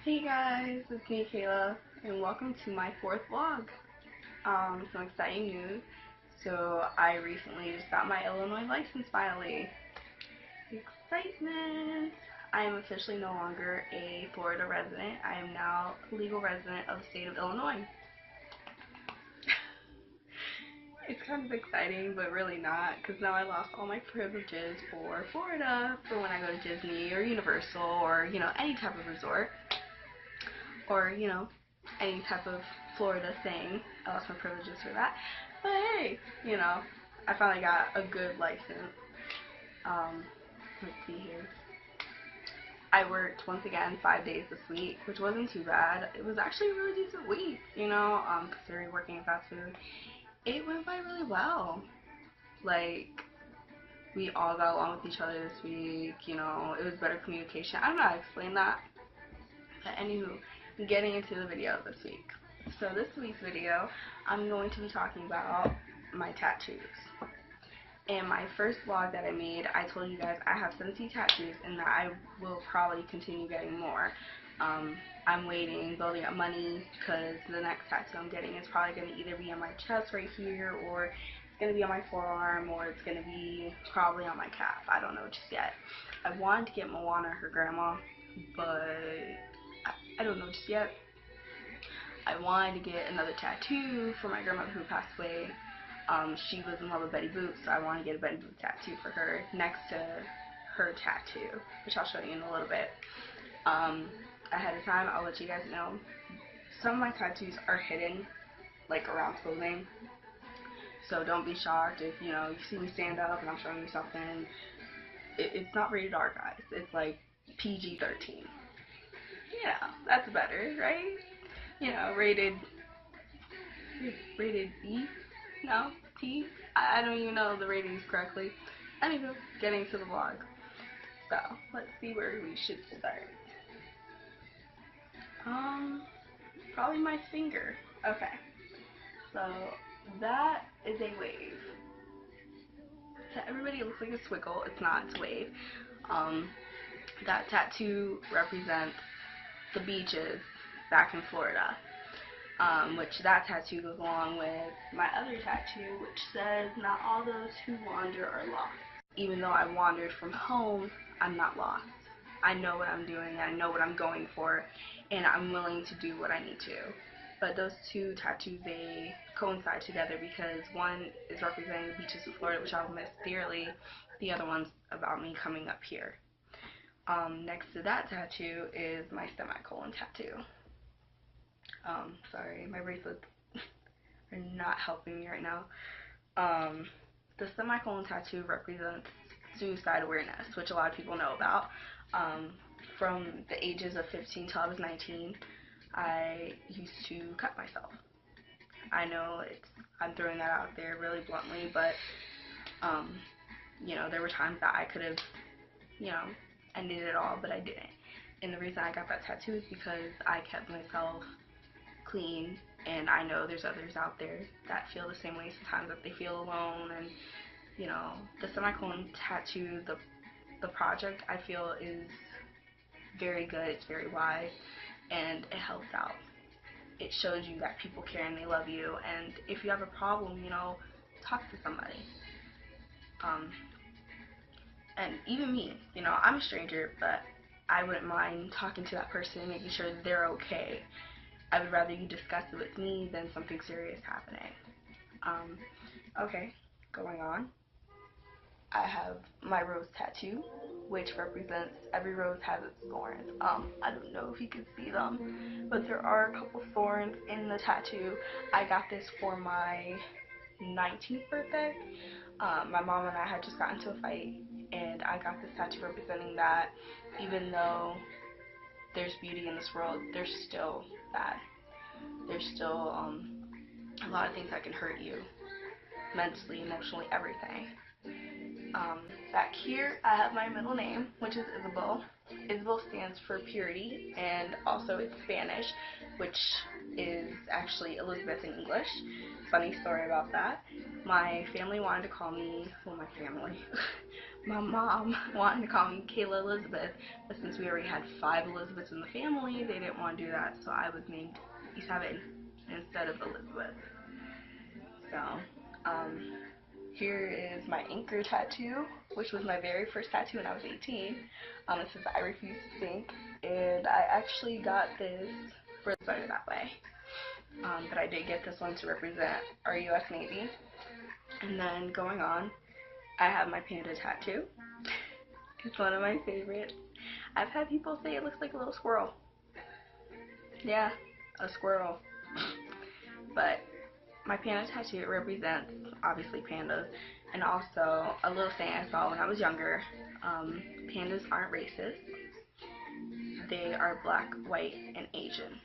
Hey guys, it's me Kayla, and welcome to my fourth vlog. Some exciting news. So I recently just got my Illinois license finally. Excitement! I am officially no longer a Florida resident. I am now a legal resident of the state of Illinois. It's kind of exciting, but really not, because now I lost all my privileges for Florida, for when I go to Disney or Universal or, any type of resort. Or, any type of Florida thing. I lost my privileges for that. But hey, I finally got a good license. Let's see here. I worked, once again, 5 days this week, which wasn't too bad. It was actually a really decent week, considering working in fast food. It went by really well. Like, we all got along with each other this week, it was better communication. I don't know how to explain that. But anywho, getting into the video this week. So this week's video, I'm going to be talking about my tattoos. In my first vlog that I made, I told you guys I have 17 tattoos and that I will probably continue getting more. I'm waiting, building up money, because the next tattoo I'm getting is probably going to either be on my chest right here, or it's going to be on my forearm, or it's going to be probably on my calf. I don't know just yet. I wanted to get Moana, her grandma, but I don't know just yet. I wanted to get another tattoo for my grandmother who passed away. She was in love with Betty Boop, so I want to get a Betty Boop tattoo for her next to her tattoo, which I'll show you in a little bit. Ahead of time, I'll let you guys know. Some of my tattoos are hidden, like around clothing, so don't be shocked if, you see me stand up and I'm showing you something. It's not rated R, guys. It's like PG-13. Yeah, that's better, right? Rated B? No? T? I don't even know the ratings correctly. Anywho, getting to the vlog. So, let's see where we should start. Probably my finger. Okay. So, that is a wave. To everybody, it looks like a swiggle. It's not. It's a wave. That tattoo represents the beaches back in Florida, which that tattoo goes along with my other tattoo, which says, "Not all those who wander are lost." Even though I wandered from home, I'm not lost. I know what I'm doing, I know what I'm going for, and I'm willing to do what I need to. But those two tattoos, they coincide together because one is representing the beaches of Florida, which I'll miss dearly. The other one's about me coming up here. Next to that tattoo is my semicolon tattoo. Sorry, my bracelets are not helping me right now. The semicolon tattoo represents suicide awareness, which a lot of people know about. From the ages of 15 till I was 19, I used to cut myself. I know I'm throwing that out there really bluntly, but, there were times that I could have, ended it all, but I didn't. And the reason I got that tattoo is because I kept myself clean, and I know there's others out there that feel the same way sometimes, that they feel alone. And the semicolon tattoo, the project, I feel is very good. It's very wise, and it helps out. It shows you that people care and they love you, and if you have a problem, talk to somebody. And even me, I'm a stranger, but I wouldn't mind talking to that person, making sure that they're okay. I would rather you discuss it with me than something serious happening. Okay, going on. I have my rose tattoo, which represents every rose has its thorns. I don't know if you can see them, but there are a couple thorns in the tattoo. I got this for my 19th birthday. My mom and I had just gotten into a fight, and I got this tattoo representing that. Even though there's beauty in this world, there's still bad. There's still a lot of things that can hurt you, mentally, emotionally, everything. Back here, I have my middle name, which is Isabel. Isabel stands for purity, and also it's Spanish, which is actually Elizabeth in English. Funny story about that. My family wanted to call me, well, my family, my mom wanted to call me Kayla Elizabeth, but since we already had 5 Elizabeths in the family, they didn't want to do that, so I was named Isabel instead of Elizabeth. So, here is my anchor tattoo, which was my very first tattoo when I was 18. It says I refuse to sink, and I actually got this for started that way. But I did get this one to represent our U.S. Navy. And then going on, I have my panda tattoo. It's one of my favorites. I've had people say it looks like a little squirrel. Yeah, a squirrel. But my panda tattoo represents, obviously, pandas, and also a little saying I saw when I was younger. Pandas aren't racist. They are black, white, and Asian.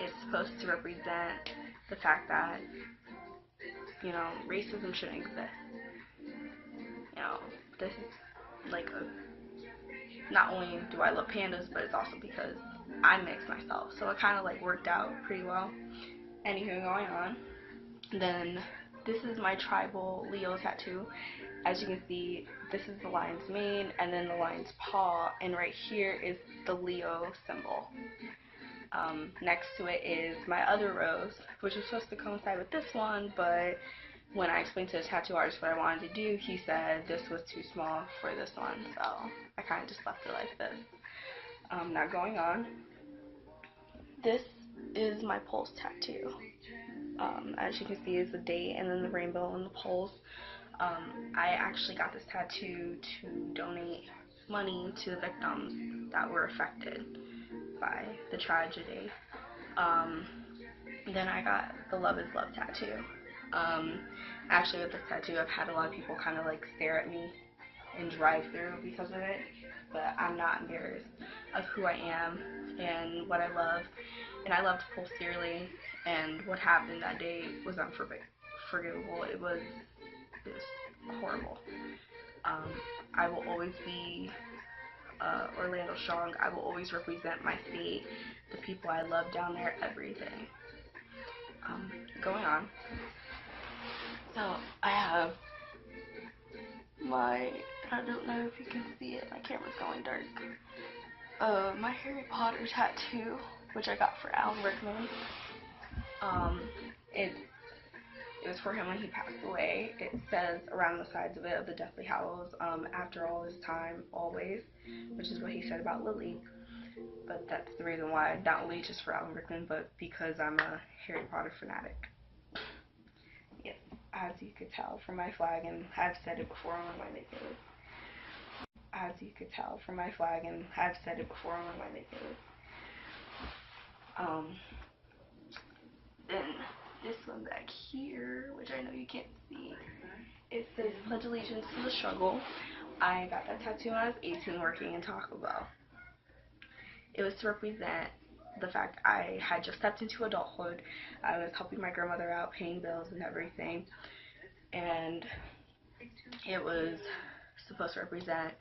It's supposed to represent the fact that, you know, racism shouldn't exist. You know, this is like not only do I love pandas, but it's also because I mix myself. So it kind of like worked out pretty well. Anywho, going on. Then this is my tribal Leo tattoo. As you can see, this is the lion's mane and then the lion's paw, and right here is the Leo symbol. Next to it is my other rose, which was supposed to coincide with this one, but when I explained to the tattoo artist what I wanted to do, he said this was too small for this one, so I kind of just left it like this. Now going on, this is my pulse tattoo. As you can see, is the date and then the rainbow and the pulse. I actually got this tattoo to donate money to the victims that were affected by the tragedy. Then I got the Love is Love tattoo. Actually, with this tattoo, I've had a lot of people kind of like stare at me and drive through because of it, but I'm not embarrassed of who I am and what I love, and I love to pull dearly, and what happened that day was unforgivable. It was horrible. I will always be Orlando Strong. I will always represent my state, the people I love down there, everything. Going on. So I have my, I don't know if you can see it, my camera's going dark. My Harry Potter tattoo, which I got for Alan Rickman. It was for him when he passed away. It says around the sides of it, of the Deathly Hallows, after all this time, always, which is what he said about Lily. But that's the reason why, not only just for Alan Rickman, but because I'm a Harry Potter fanatic. Yes, as you could tell from my flag, and I've said it before on one of my videos. As you could tell from my flag, and I've said it before on one of my videos. Then this one back here, which I know you can't see, it says Pledge Allegiance to the Struggle. I got that tattoo when I was 18 working in Taco Bell. It was to represent the fact I had just stepped into adulthood. I was helping my grandmother out, paying bills and everything, and it was supposed to represent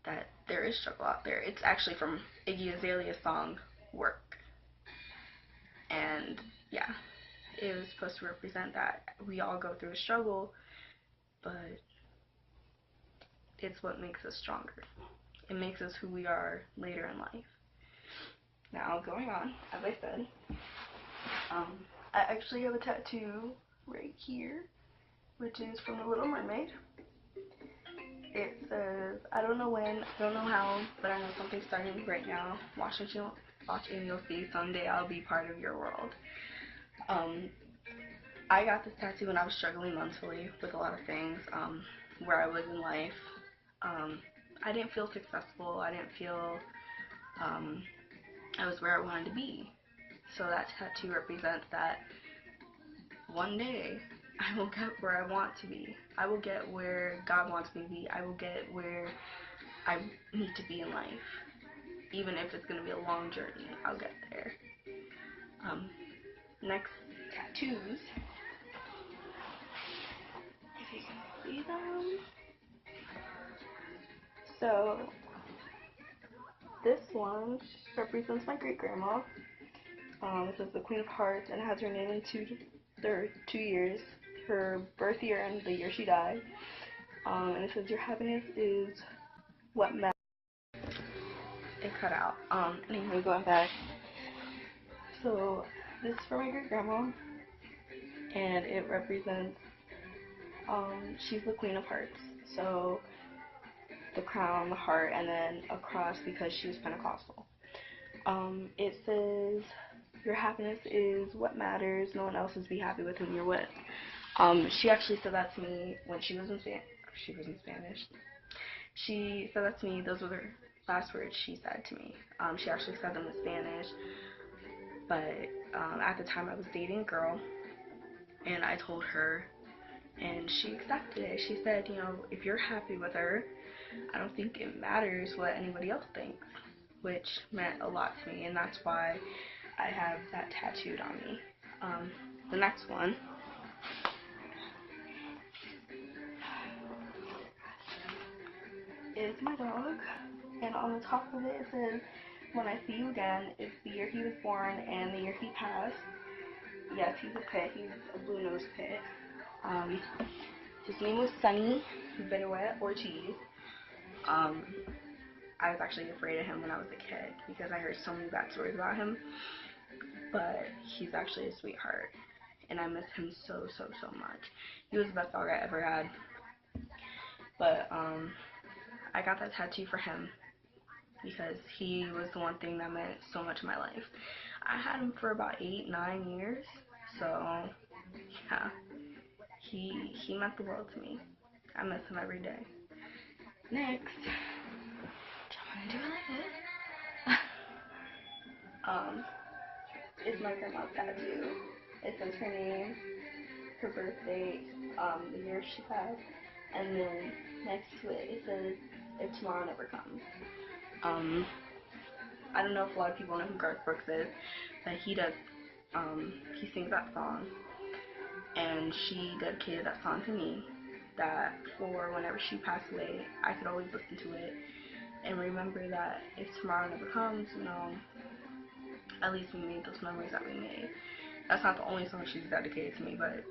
that there is struggle out there. It's actually from Iggy Azalea's song, Work. And yeah, it was supposed to represent that we all go through a struggle, but it's what makes us stronger. It makes us who we are later in life. Now, going on, as I said, I actually have a tattoo right here, which is from The Little Mermaid. It says, I don't know when, I don't know how, but I know something's starting right now. Watch and you'll see, someday I'll be part of your world. I got this tattoo when I was struggling mentally with a lot of things, where I was in life. I didn't feel successful. I didn't feel I was where I wanted to be. So that tattoo represents that one day I will get where I want to be. I will get where God wants me to be. I will get where I need to be in life. Even if it's going to be a long journey, I'll get there. Next, tattoos. If you can see them. So, this one represents my great-grandma. This is the Queen of Hearts, and it has her name in 2 years. Her birth year and the year she died. And it says your happiness is what matters. It cut out. Anyway, going back. So this is for my great grandma, and it represents. She's the Queen of Hearts. So the crown, the heart, and then a cross because she was Pentecostal. It says your happiness is what matters. No one else's. Be happy with whom you're with. She actually said that to me when she was in Spanish. She said that to me. Those were the last words she said to me. She actually said them in Spanish, but at the time I was dating a girl, and I told her, and she accepted it. She said, you know, if you're happy with her, I don't think it matters what anybody else thinks, which meant a lot to me, and that's why I have that tattooed on me. The next one is my dog, and on the top of it, it says, when I see you again, it's the year he was born and the year he passed. Yes, he's a pit. He's a blue-nosed pit. His name was Sunny Bitterwet Ortiz. I was actually afraid of him when I was a kid because I heard so many bad stories about him, but he's actually a sweetheart, and I miss him so, so, so much. He was the best dog I ever had, but I got that tattoo for him because he was the one thing that meant so much in my life. I had him for about 8-9 years, so yeah, he meant the world to me. I miss him every day. Next, I'm gonna do it like this. Is my grandma's tattoo. It says her name, her birthday, the year she passed, and then next to it, it says, if tomorrow never comes. I don't know if a lot of people know who Garth Brooks is, but he does, he sings that song, and she dedicated that song to me, that for whenever she passed away, I could always listen to it, and remember that if tomorrow never comes, you know, at least we made those memories that we made. That's not the only song she's dedicated to me, but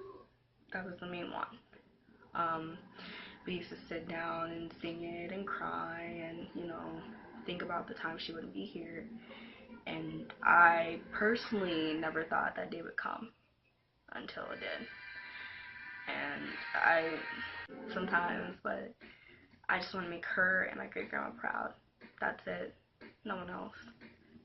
that was the main one. We used to sit down and sing it and cry and, you know, think about the time she wouldn't be here. And I personally never thought that day would come until it did. And sometimes, but I just want to make her and my great grandma proud. That's it. No one else.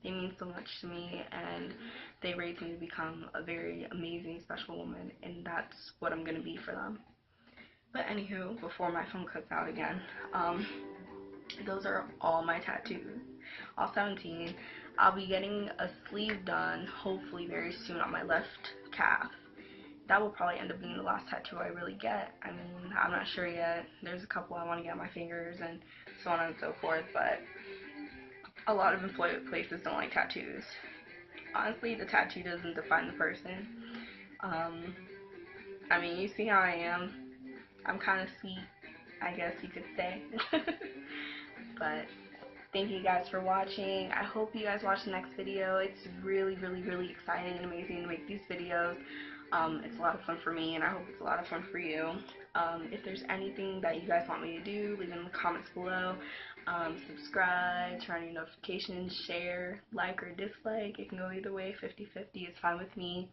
They mean so much to me, and they raised me to become a very amazing, special woman, and that's what I'm going to be for them. But anywho, before my phone cuts out again, those are all my tattoos, all 17. I'll be getting a sleeve done, hopefully very soon, on my left calf. That will probably end up being the last tattoo I really get. I mean, I'm not sure yet. There's a couple I want to get on my fingers and so on and so forth, but a lot of employment places don't like tattoos. Honestly, the tattoo doesn't define the person. I mean, you see how I am. I'm kind of sweet, I guess you could say. But thank you guys for watching. I hope you guys watch the next video. It's really, really, really exciting and amazing to make these videos. It's a lot of fun for me, and I hope it's a lot of fun for you. If there's anything that you guys want me to do, leave it in the comments below. Subscribe, turn on your notifications, share, like or dislike. It can go either way, 50-50. It's fine with me.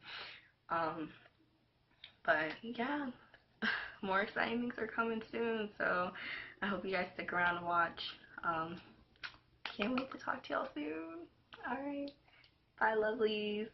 But yeah, more exciting things are coming soon, so I hope you guys stick around and watch. Can't wait to talk to y'all soon. Alright, bye lovelies.